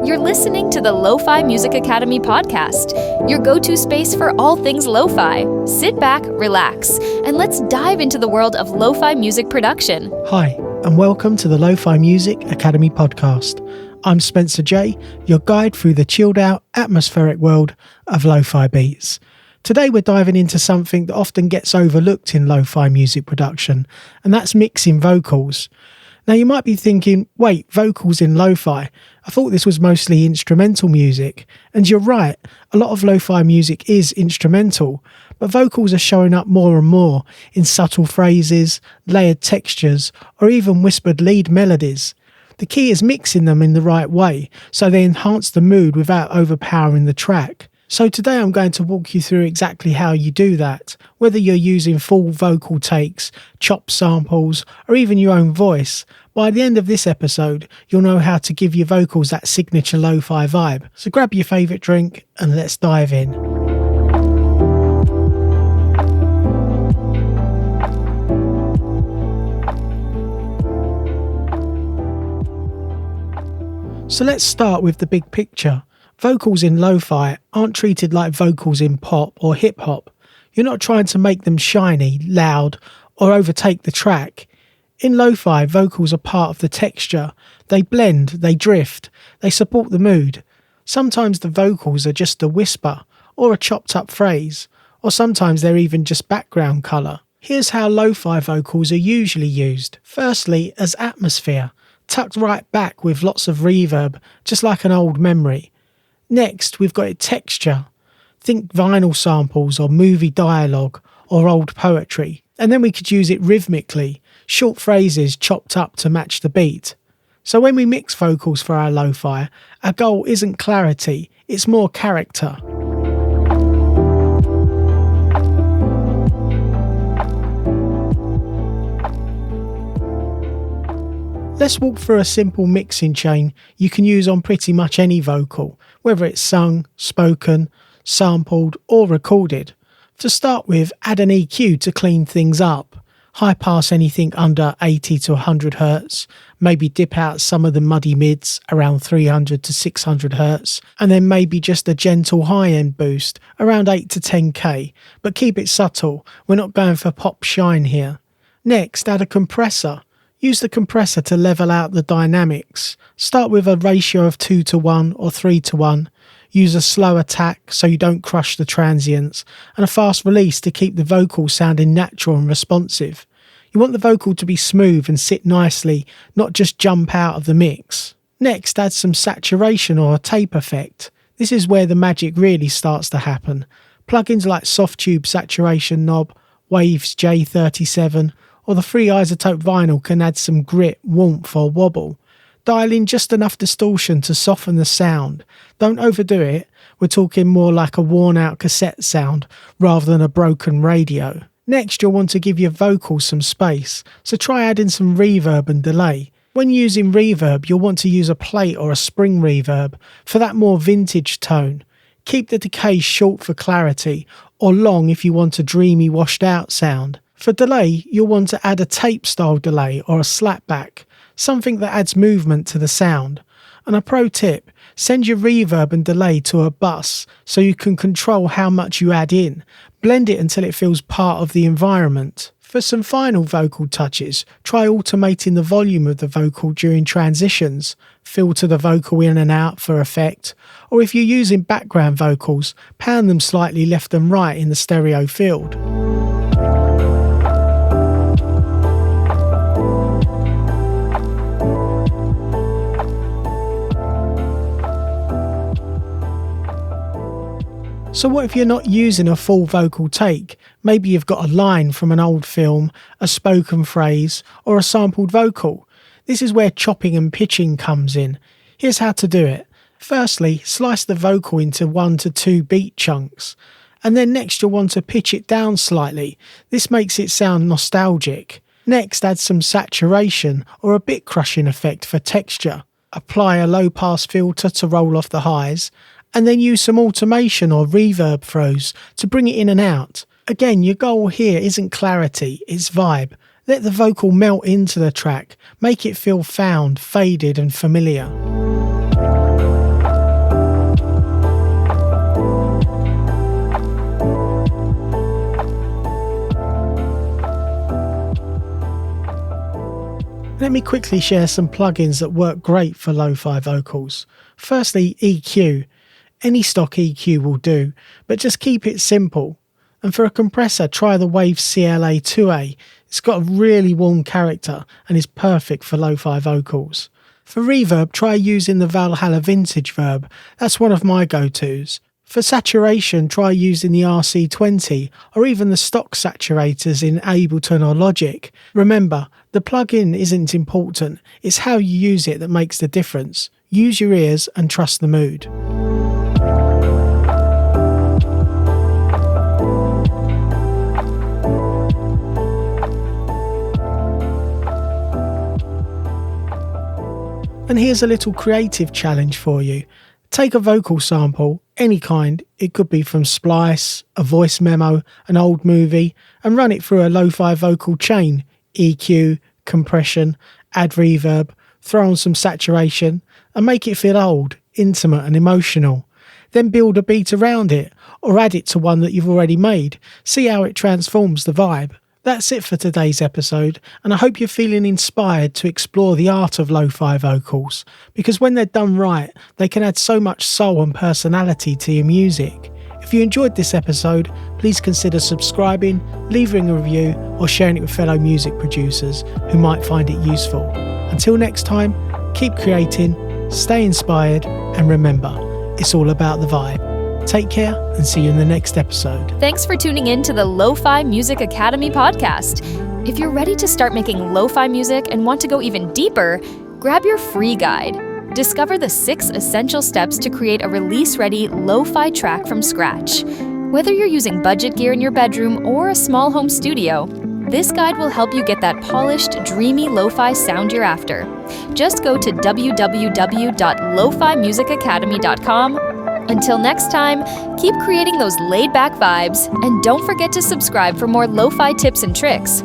You're listening to the Lofi Music Academy podcast, your go-to space for all things lo-fi. Sit back, relax, and let's dive into the world of lo-fi music production. Hi, and welcome to the Lofi Music Academy podcast. I'm Spencer J, your guide through the chilled-out, atmospheric world of lo-fi beats. Today we're diving into something that often gets overlooked in lo-fi music production, and that's mixing vocals. Now you might be thinking, wait, vocals in lo-fi? I thought this was mostly instrumental music. And you're right, a lot of lo-fi music is instrumental, but vocals are showing up more and more in subtle phrases, layered textures, or even whispered lead melodies. The key is mixing them in the right way, so they enhance the mood without overpowering the track. So today I'm going to walk you through exactly how you do that, whether you're using full vocal takes, chopped samples, or even your own voice. By the end of this episode, you'll know how to give your vocals that signature lo-fi vibe. So grab your favourite drink and let's dive in. So let's start with the big picture. Vocals in lo-fi aren't treated like vocals in pop or hip-hop. You're not trying to make them shiny, loud, or overtake the track. In lo-fi, vocals are part of the texture. They blend, they drift, they support the mood. Sometimes the vocals are just a whisper, or a chopped-up phrase, or sometimes they're even just background colour. Here's how lo-fi vocals are usually used. Firstly, as atmosphere, tucked right back with lots of reverb, just like an old memory. Next, we've got texture. Think vinyl samples or movie dialogue or old poetry. And then we could use it rhythmically, short phrases chopped up to match the beat. So when we mix vocals for our lo-fi, our goal isn't clarity, it's more character. Let's walk through a simple mixing chain you can use on pretty much any vocal, whether it's sung, spoken, sampled or recorded. To start with, add an EQ to clean things up. High pass anything under 80 to 100 Hz, maybe dip out some of the muddy mids around 300 to 600 Hz, and then maybe just a gentle high-end boost around 8 to 10k, but keep it subtle, we're not going for pop shine here. Next, add a compressor. Use the compressor to level out the dynamics. Start with a ratio of 2 to 1 or 3 to 1. Use a slow attack so you don't crush the transients, and a fast release to keep the vocal sounding natural and responsive. You want the vocal to be smooth and sit nicely, not just jump out of the mix. Next, add some saturation or a tape effect. This is where the magic really starts to happen. Plugins like Softtube Saturation Knob, Waves J37, or the free isotope vinyl can add some grit, warmth or wobble. Dial in just enough distortion to soften the sound. Don't overdo it, we're talking more like a worn out cassette sound rather than a broken radio. Next, you'll want to give your vocals some space, so try adding some reverb and delay. When using reverb, you'll want to use a plate or a spring reverb for that more vintage tone. Keep the decay short for clarity, or long if you want a dreamy washed out sound. For delay, you'll want to add a tape-style delay or a slapback, something that adds movement to the sound. And a pro tip, send your reverb and delay to a bus so you can control how much you add in. Blend it until it feels part of the environment. For some final vocal touches, try automating the volume of the vocal during transitions, filter the vocal in and out for effect, or if you're using background vocals, pan them slightly left and right in the stereo field. So what if you're not using a full vocal take? Maybe you've got a line from an old film, a spoken phrase, or a sampled vocal. This is where chopping and pitching comes in. Here's how to do it. Firstly, slice the vocal into 1 to 2 beat chunks. And then next you'll want to pitch it down slightly. This makes it sound nostalgic. Next, add some saturation or a bit crushing effect for texture. Apply a low pass filter to roll off the highs, and then use some automation or reverb throws to bring it in and out. Again, your goal here isn't clarity, it's vibe. Let the vocal melt into the track, make it feel found, faded and familiar. Let me quickly share some plugins that work great for lo-fi vocals. Firstly, EQ. Any stock EQ will do, but just keep it simple. And for a compressor, try the Wave CLA-2A. It's got a really warm character and is perfect for lo-fi vocals. For reverb, try using the Valhalla Vintage Verb. That's one of my go-tos. For saturation, try using the RC20 or even the stock saturators in Ableton or Logic. Remember, the plugin isn't important, it's how you use it that makes the difference. Use your ears and trust the mood. And here's a little creative challenge for you. Take a vocal sample, any kind, it could be from Splice, a voice memo, an old movie, and run it through a lo-fi vocal chain, EQ, compression, add reverb, throw on some saturation, and make it feel old, intimate and emotional. Then build a beat around it, or add it to one that you've already made. See how it transforms the vibe. That's it for today's episode, and I hope you're feeling inspired to explore the art of lo-fi vocals, because when they're done right, they can add so much soul and personality to your music. If you enjoyed this episode, please consider subscribing, leaving a review, or sharing it with fellow music producers who might find it useful. Until next time, keep creating, stay inspired, and remember, it's all about the vibe. Take care and see you in the next episode. Thanks for tuning in to the Lo-Fi Music Academy podcast. If you're ready to start making lo-fi music and want to go even deeper, grab your free guide. Discover the 6 essential steps to create a release-ready lo-fi track from scratch. Whether you're using budget gear in your bedroom or a small home studio, this guide will help you get that polished, dreamy lo-fi sound you're after. Just go to www.lofimusicacademy.com. Until next time, keep creating those laid-back vibes, and don't forget to subscribe for more lo-fi tips and tricks.